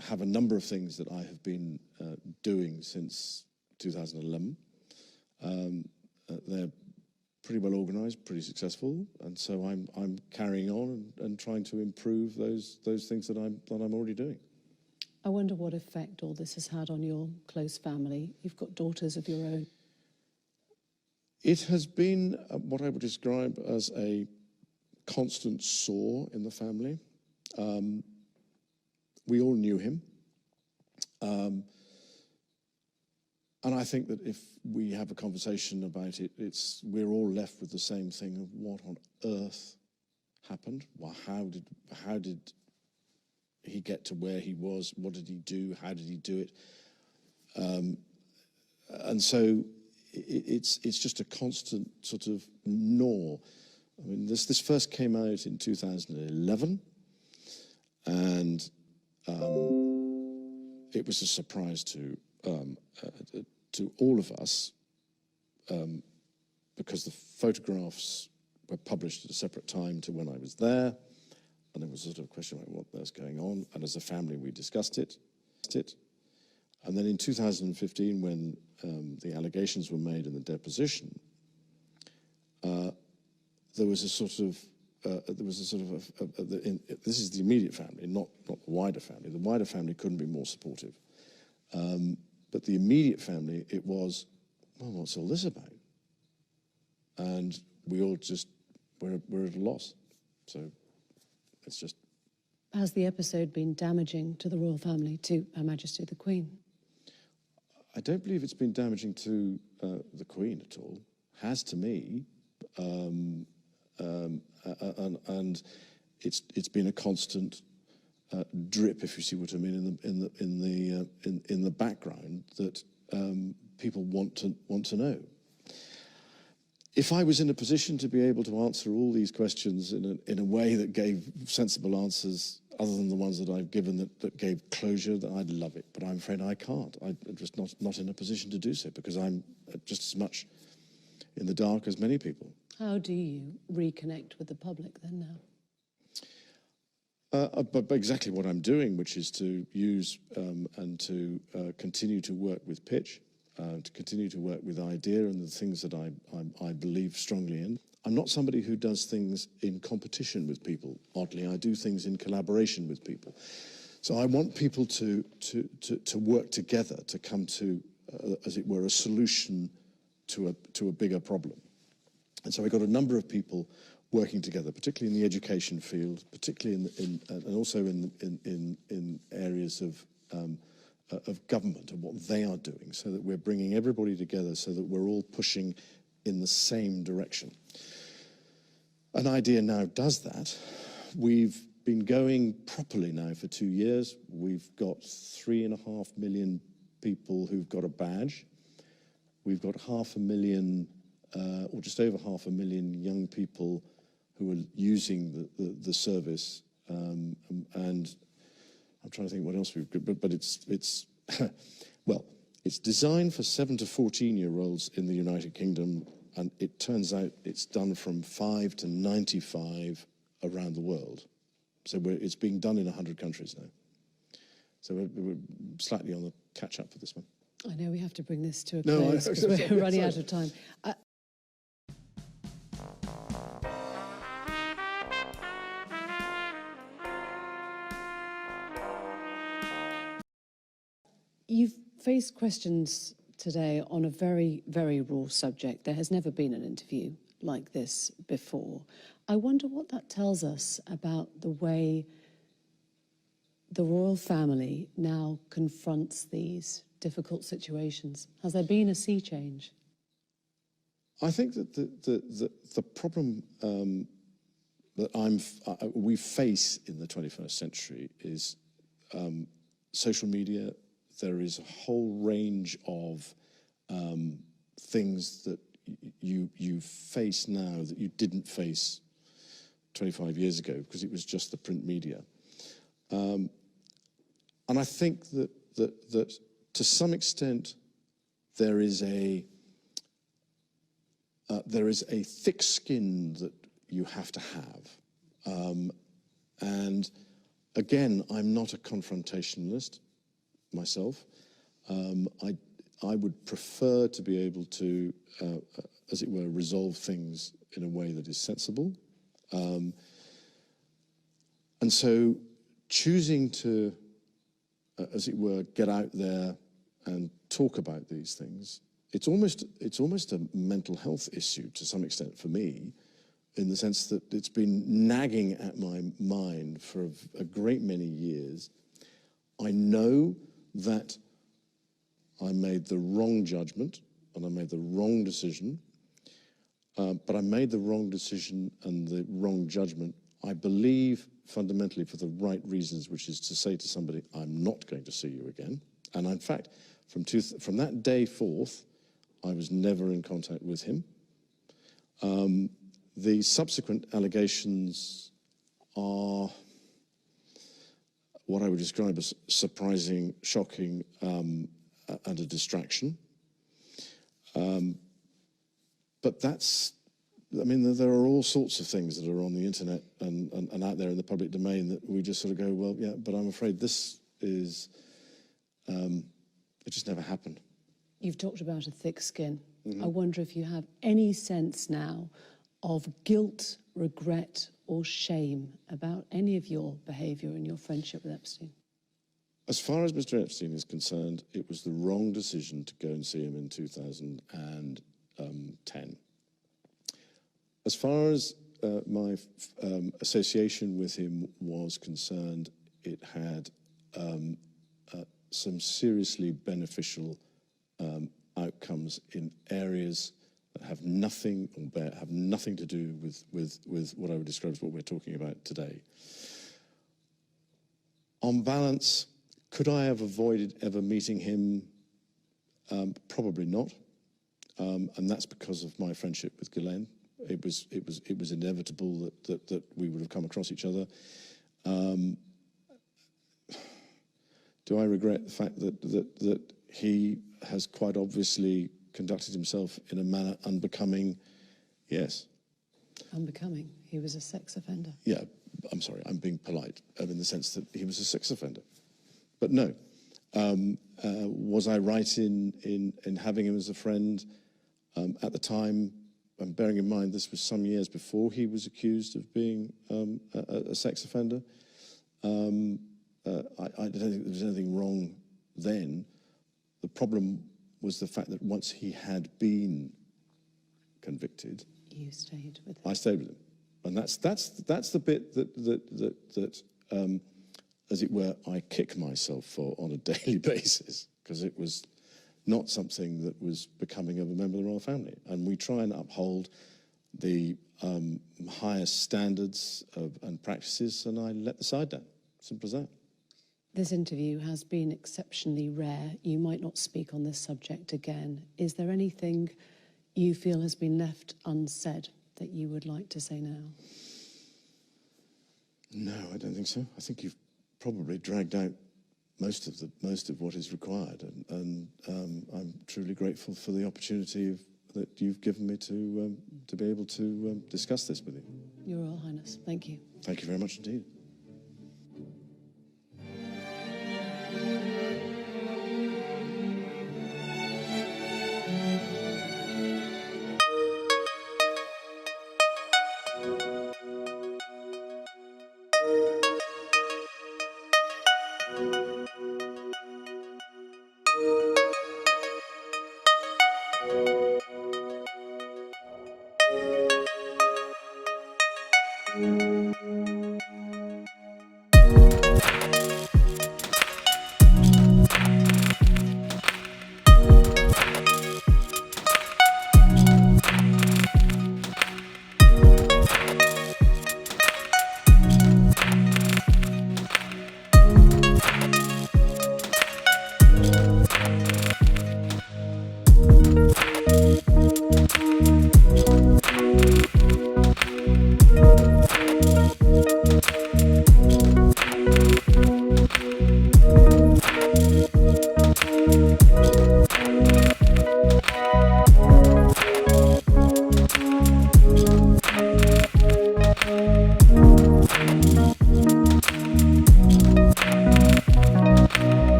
have a number of things that I have been doing since 2011. They're pretty well organised, pretty successful, and so I'm carrying on and trying to improve those things that I'm already doing. I wonder what effect all this has had on your close family. You've got daughters of your own. It has been what I would describe as a constant sore in the family. We all knew him. And I think that if we have a conversation about it, we're all left with the same thing of what on earth happened? Well, how did he get to where he was? What did he do? How did he do it? And so it's just a constant sort of gnaw. I mean, this first came out in 2011, and it was a surprise to all of us because the photographs were published at a separate time to when I was there, and there was sort of a question about what was going on, and as a family we discussed it. And then in 2015, when the allegations were made in the deposition, there was a sort of this is the immediate family, not the wider family. The wider family couldn't be more supportive. But the immediate family, it was, well, what's all this about? And we all just, we're at a loss. So it's just. Has the episode been damaging to the royal family, to Her Majesty the Queen? I don't believe it's been damaging to the Queen at all. Has to me. And it's been a constant drip, if you see what I mean, in the background that people want to know. If I was in a position to be able to answer all these questions in a way that gave sensible answers, other than the ones that I've given that gave closure, then I'd love it. But I'm afraid I can't. I'm just not in a position to do so because I'm just as much in the dark as many people. How do you reconnect with the public then now? But exactly what I'm doing, which is to use and to continue to work with pitch, to continue to work with idea and the things that I believe strongly in. I'm not somebody who does things in competition with people. Oddly, I do things in collaboration with people. So I want people to work together to come to, as it were, a solution to a bigger problem. And so we've got a number of people working together, particularly in the education field, particularly and also in areas of government and what they are doing, so that we're bringing everybody together, so that we're all pushing in the same direction. An idea now does that. We've been going properly now for 2 years. We've got 3.5 million people who've got a badge. We've got 500,000, or just over 500,000 young people who are using the service, and I'm trying to think what else we've got, but it's well, it's designed for 7 to 14-year-olds in the United Kingdom, and it turns out it's done from 5 to 95 around the world. So it's being done in 100 countries now. So we're slightly on the catch-up for this one. I know we have to bring this to a No, close because we're sorry, running sorry. out of time. You've faced questions today on a very, very raw subject. There has never been an interview like this before. I wonder what that tells us about the way the royal family now confronts these difficult situations. Has there been a sea change? I think that the problem that we face in the 21st century is social media. There is a whole range of things that you face now that you didn't face 25 years ago because it was just the print media. And I think that to some extent there is a thick skin that you have to have. And again, I'm not a confrontationalist myself. I would prefer to be able to, as it were, resolve things in a way that is sensible. And so choosing to, as it were, get out there and talk about these things, it's almost a mental health issue to some extent for me, in the sense that it's been nagging at my mind for a great many years. I know that I made the wrong judgment and I made the wrong decision, but I made the wrong decision and the wrong judgment, I believe, fundamentally for the right reasons, which is to say to somebody, I'm not going to see you again. And in fact, from that day forth, I was never in contact with him. The subsequent allegations are what I would describe as surprising, shocking, and a distraction. But that's, I mean, there are all sorts of things that are on the internet and out there in the public domain that we just sort of go, well, yeah, but I'm afraid this is, it just never happened. You've talked about a thick skin. Mm-hmm. I wonder if you have any sense now of guilt, regret, or shame about any of your behaviour and your friendship with Epstein? As far as Mr. Epstein is concerned, it was the wrong decision to go and see him in 2010. As far as my association with him was concerned, it had some seriously beneficial outcomes in areas that have nothing to do with what I would describe as what we're talking about today. On balance, could I have avoided ever meeting him? Probably not, and that's because of my friendship with Ghislaine. It was inevitable that we would have come across each other. Do I regret the fact that he has quite obviously conducted himself in a manner unbecoming? Yes. Unbecoming? He was a sex offender? Yeah, I'm sorry, I'm being polite, in the sense that he was a sex offender. But no. Was I right in having him as a friend? At the time, and bearing in mind this was some years before he was accused of being a sex offender, I don't think there was anything wrong then. The problem was the fact that once he had been convicted, you stayed with him. I stayed with him, and that's the bit that as it were, I kick myself for on a daily basis, because it was not something that was becoming of a member of the royal family. And we try and uphold the highest standards and practices, and I let the side down. Simple as that. This interview has been exceptionally rare. You might not speak on this subject again. Is there anything you feel has been left unsaid that you would like to say now? No, I don't think so. I think you've probably dragged out most of what is required, and I'm truly grateful for the opportunity that you've given me to be able to discuss this with you. Your Royal Highness, thank you. Thank you very much indeed.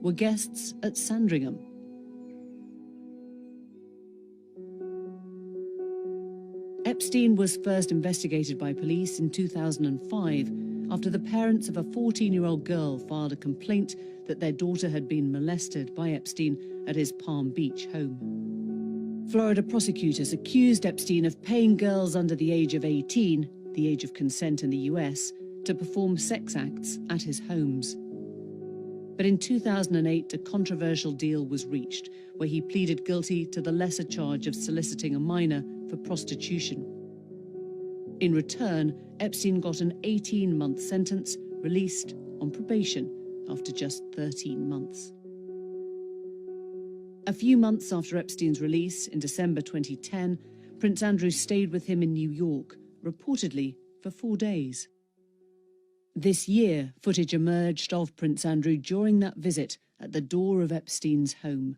Were guests at Sandringham. Epstein was first investigated by police in 2005 after the parents of a 14-year-old girl filed a complaint that their daughter had been molested by Epstein at his Palm Beach home. Florida prosecutors accused Epstein of paying girls under the age of 18, the age of consent in the US, to perform sex acts at his homes. But in 2008, a controversial deal was reached, where he pleaded guilty to the lesser charge of soliciting a minor for prostitution. In return, Epstein got an 18-month sentence, released on probation after just 13 months. A few months after Epstein's release, in December 2010, Prince Andrew stayed with him in New York, reportedly for 4 days. This year, footage emerged of Prince Andrew during that visit at the door of Epstein's home.